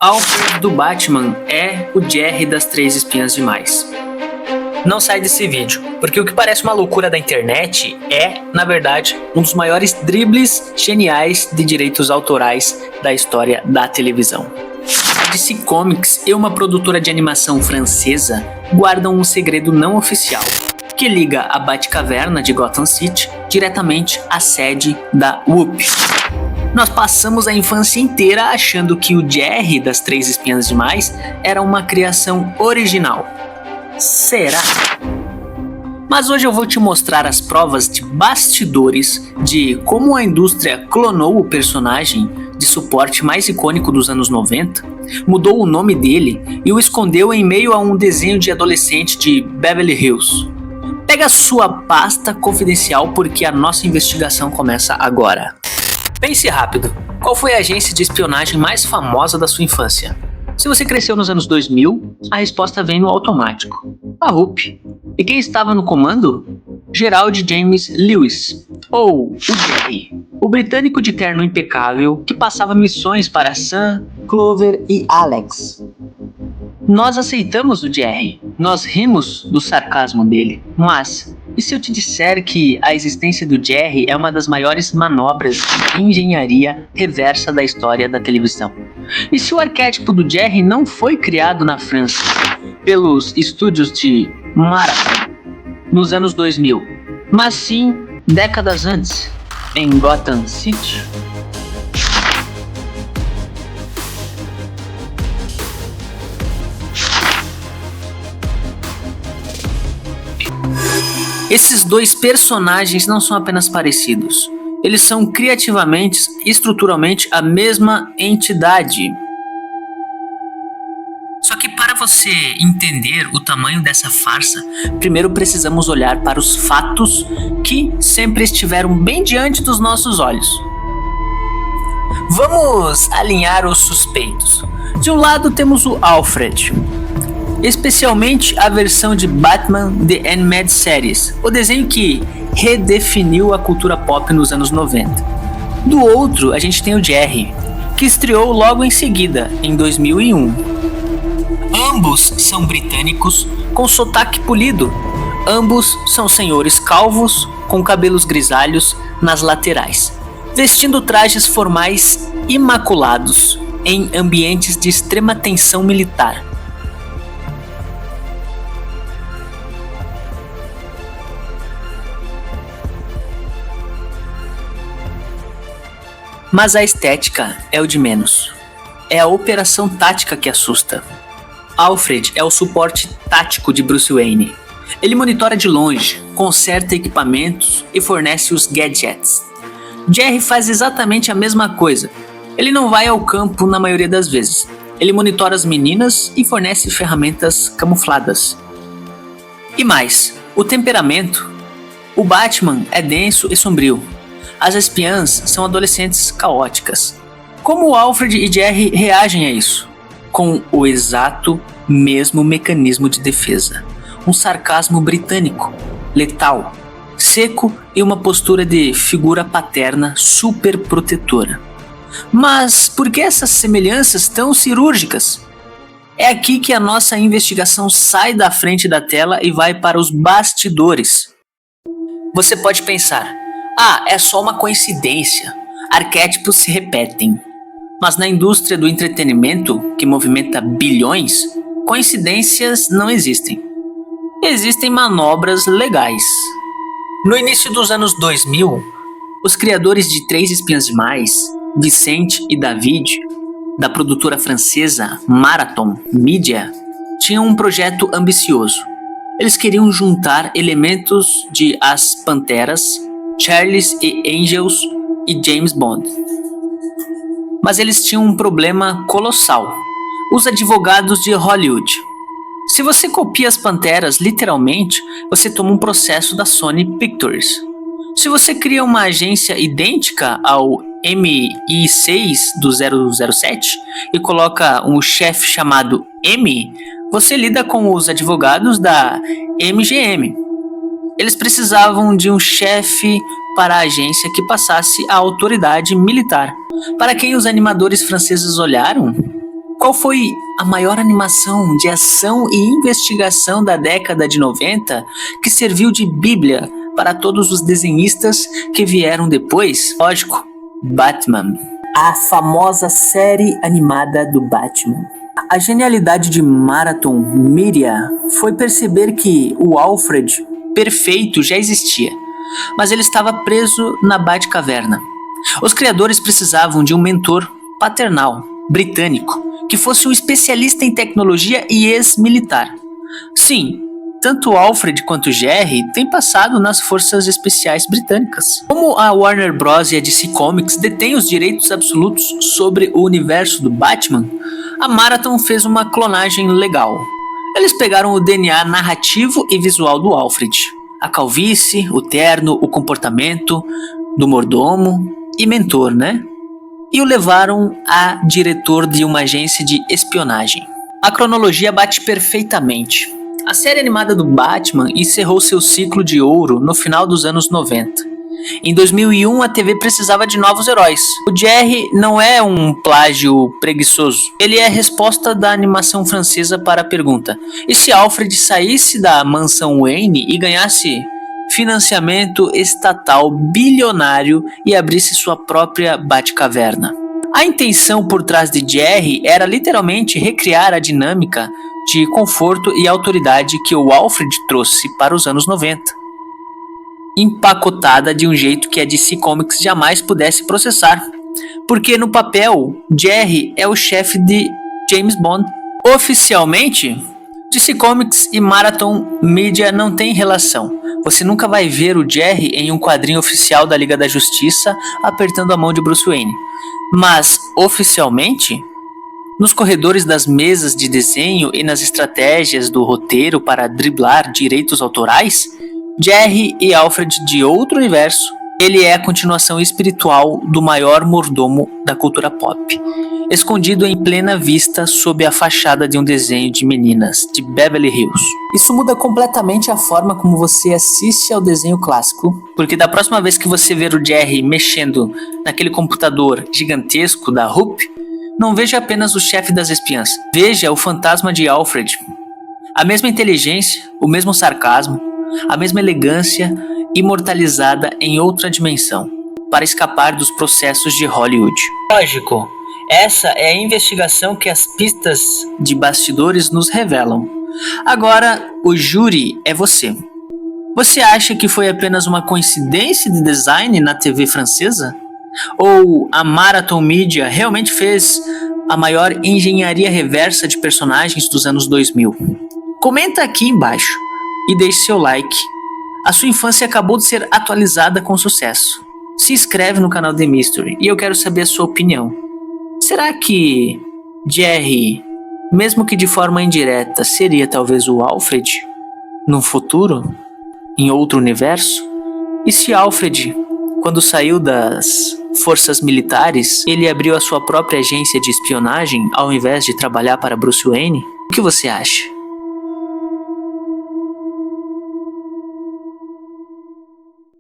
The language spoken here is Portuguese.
Alfred do Batman é o Jerry das Três Espiãs Demais. Não sai desse vídeo, porque o que parece uma loucura da internet é, na verdade, um dos maiores dribles geniais de direitos autorais da história da televisão. A DC Comics e uma produtora de animação francesa guardam um segredo não oficial, que liga a Batcaverna de Gotham City diretamente à sede da Whoop. Nós passamos a infância inteira achando que o Jerry das Três Espiãs Demais era uma criação original. Será? Mas hoje eu vou te mostrar as provas de bastidores de como a indústria clonou o personagem de suporte mais icônico dos anos 90, mudou o nome dele e o escondeu em meio a um desenho de adolescente de Beverly Hills. Pega sua pasta confidencial porque a nossa investigação começa agora. Pense rápido, qual foi a agência de espionagem mais famosa da sua infância? Se você cresceu nos anos 2000, a resposta vem no automático. A Whoop. E quem estava no comando? Gerald James Lewis, ou o Jerry, o britânico de terno impecável que passava missões para Sam, Clover e Alex. Nós aceitamos o Jerry, nós rimos do sarcasmo dele, mas e se eu te disser que a existência do Jerry é uma das maiores manobras de engenharia reversa da história da televisão? E se o arquétipo do Jerry não foi criado na França pelos estúdios de Marathon nos anos 2000, mas sim décadas antes, em Gotham City? Esses dois personagens não são apenas parecidos, eles são criativamente e estruturalmente a mesma entidade. Só que para você entender o tamanho dessa farsa, primeiro precisamos olhar para os fatos que sempre estiveram bem diante dos nossos olhos. Vamos alinhar os suspeitos. De um lado temos o Alfred, especialmente a versão de Batman The Animated Series, o desenho que redefiniu a cultura pop nos anos 90. Do outro, a gente tem o Jerry, que estreou logo em seguida, em 2001. Ambos são britânicos com sotaque polido. Ambos são senhores calvos com cabelos grisalhos nas laterais, vestindo trajes formais imaculados em ambientes de extrema tensão militar. Mas a estética é o de menos. É a operação tática que assusta. Alfred é o suporte tático de Bruce Wayne. Ele monitora de longe, conserta equipamentos e fornece os gadgets. Jerry faz exatamente a mesma coisa. Ele não vai ao campo na maioria das vezes. Ele monitora as meninas e fornece ferramentas camufladas. E mais, o temperamento. O Batman é denso e sombrio. As espiãs são adolescentes caóticas. Como Alfred e Jerry reagem a isso? Com o exato mesmo mecanismo de defesa. Um sarcasmo britânico, letal, seco e uma postura de figura paterna super protetora. Mas por que essas semelhanças tão cirúrgicas? É aqui que a nossa investigação sai da frente da tela e vai para os bastidores. Você pode pensar: é só uma coincidência, arquétipos se repetem. Mas na indústria do entretenimento, que movimenta bilhões, coincidências não existem. Existem manobras legais. No início dos anos 2000, os criadores de Três Espiãs Demais, Vicente e David, da produtora francesa Marathon Media, tinham um projeto ambicioso. Eles queriam juntar elementos de As Panteras, Charles e Angels e James Bond. Mas eles tinham um problema colossal: os advogados de Hollywood. Se você copia as Panteras literalmente, você toma um processo da Sony Pictures. Se você cria uma agência idêntica ao MI6 do 007 e coloca um chefe chamado M, você lida com os advogados da MGM. Eles precisavam de um chefe para a agência que passasse a autoridade militar. Para quem os animadores franceses olharam? Qual foi a maior animação de ação e investigação da década de 90 que serviu de bíblia para todos os desenhistas que vieram depois? Lógico, Batman. A famosa série animada do Batman. A genialidade de Marathon Media foi perceber que o Alfred perfeito já existia, mas ele estava preso na Batcaverna. Os criadores precisavam de um mentor paternal, britânico, que fosse um especialista em tecnologia e ex-militar. Sim, tanto Alfred quanto Jerry têm passado nas forças especiais britânicas. Como a Warner Bros. E a DC Comics detêm os direitos absolutos sobre o universo do Batman, a Marathon fez uma clonagem legal. Eles pegaram o DNA narrativo e visual do Alfred, a calvície, o terno, o comportamento do mordomo e mentor, né? E o levaram a diretor de uma agência de espionagem. A cronologia bate perfeitamente. A série animada do Batman encerrou seu ciclo de ouro no final dos anos 90. Em 2001, a TV precisava de novos heróis. O Jerry não é um plágio preguiçoso. Ele é a resposta da animação francesa para a pergunta: e se Alfred saísse da mansão Wayne e ganhasse financiamento estatal bilionário e abrisse sua própria Batcaverna? A intenção por trás de Jerry era literalmente recriar a dinâmica de conforto e autoridade que o Alfred trouxe para os anos 90, empacotada de um jeito que a DC Comics jamais pudesse processar, porque no papel, Jerry é o chefe de James Bond. Oficialmente, DC Comics e Marathon Media não têm relação. Você nunca vai ver o Jerry em um quadrinho oficial da Liga da Justiça apertando a mão de Bruce Wayne. Mas, oficialmente, nos corredores das mesas de desenho e nas estratégias do roteiro para driblar direitos autorais, Jerry e Alfred de outro universo, ele é a continuação espiritual do maior mordomo da cultura pop, escondido em plena vista sob a fachada de um desenho de meninas de Beverly Hills. Isso muda completamente a forma como você assiste ao desenho clássico, porque da próxima vez que você ver o Jerry mexendo naquele computador gigantesco da Hoop, não veja apenas o chefe das espiãs, veja o fantasma de Alfred. A mesma inteligência, o mesmo sarcasmo, a mesma elegância imortalizada em outra dimensão, para escapar dos processos de Hollywood. Lógico, essa é a investigação que as pistas de bastidores nos revelam. Agora, o júri é você. Você acha que foi apenas uma coincidência de design na TV francesa? Ou a Marathon Media realmente fez a maior engenharia reversa de personagens dos anos 2000? Comenta aqui embaixo e deixe seu like. A sua infância acabou de ser atualizada com sucesso. Se inscreve no canal The Mystery e eu quero saber a sua opinião. Será que Jerry, mesmo que de forma indireta, seria talvez o Alfred num futuro, em outro universo? E se Alfred, quando saiu das forças militares, ele abriu a sua própria agência de espionagem ao invés de trabalhar para Bruce Wayne? O que você acha?